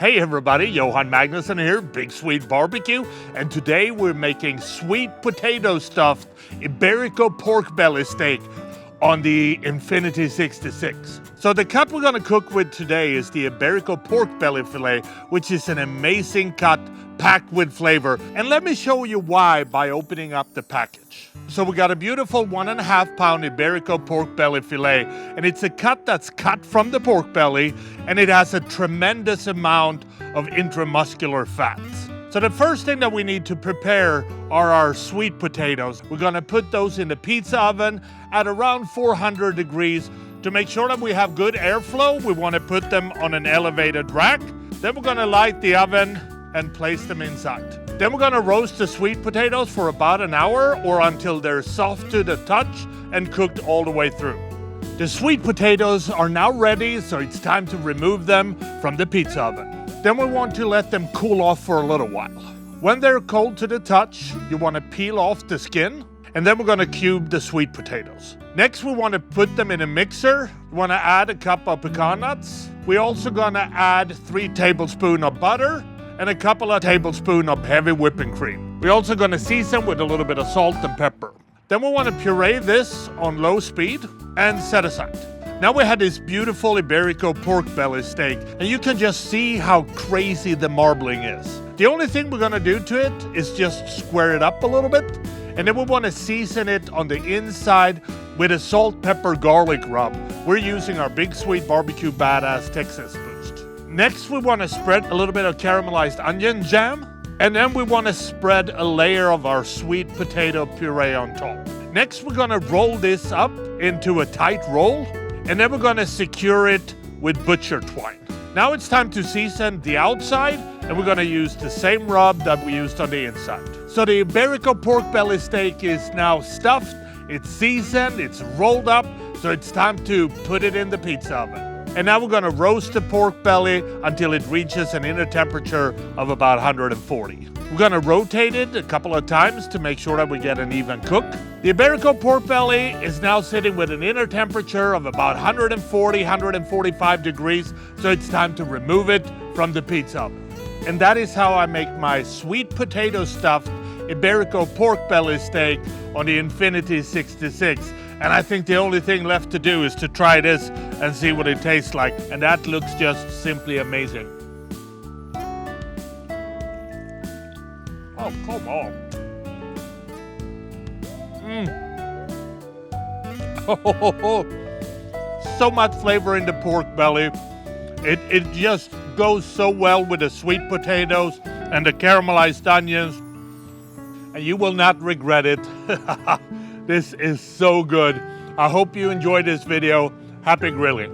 Hey everybody, Johan Magnusson here, Big Swede Barbecue, and today we're making sweet potato stuffed Iberico pork belly steak on the Infinity 66. So the cut we're going to cook with today is the Iberico pork belly fillet, which is an amazing cut packed with flavor. And let me show you why by opening up the package. So we got a beautiful 1.5 pound Iberico pork belly fillet, and it's a cut that's cut from the pork belly, and it has a tremendous amount of intramuscular fats. So the first thing that we need to prepare are our sweet potatoes. We're going to put those in the pizza oven at around 400 degrees. To make sure that we have good airflow, we want to put them on an elevated rack. Then we're going to light the oven and place them inside. Then we're going to roast the sweet potatoes for about an hour or until they're soft to the touch and cooked all the way through. The sweet potatoes are now ready, so it's time to remove them from the pizza oven. Then we want to let them cool off for a little while. When they're cold to the touch, you want to peel off the skin, and then we're going to cube the sweet potatoes. Next, we want to put them in a mixer. We want to add a cup of pecan nuts. We're also going to add 3 tablespoons of butter and a couple of tablespoons of heavy whipping cream. We're also going to season with a little bit of salt and pepper. Then we want to puree this on low speed and set aside. Now we have this beautiful Iberico pork belly steak, and you can just see how crazy the marbling is. The only thing we're going to do to it is just square it up a little bit, and then we want to season it on the inside with a salt, pepper, garlic rub. We're using our Big Swede Barbecue Badass Texas Boost. Next, we want to spread a little bit of caramelized onion jam, and then we want to spread a layer of our sweet potato puree on top. Next, we're going to roll this up into a tight roll, and then we're going to secure it with butcher twine. Now it's time to season the outside, and we're going to use the same rub that we used on the inside. So the Iberico pork belly steak is now stuffed, it's seasoned, it's rolled up, so it's time to put it in the pizza oven. And now we're going to roast the pork belly until it reaches an inner temperature of about 140. We're going to rotate it a couple of times to make sure that we get an even cook. The Iberico pork belly is now sitting with an inner temperature of about 140, 145 degrees, so it's time to remove it from the pizza oven. And that is how I make my sweet potato stuffed Iberico pork belly steak on the Infinity 66. And I think the only thing left to do is to try this and see what it tastes like. And that looks just simply amazing. Oh, come on. So much flavor in the pork belly. It just goes so well with the sweet potatoes and the caramelized onions. And you will not regret it. This is so good. I hope you enjoyed this video. Happy grilling.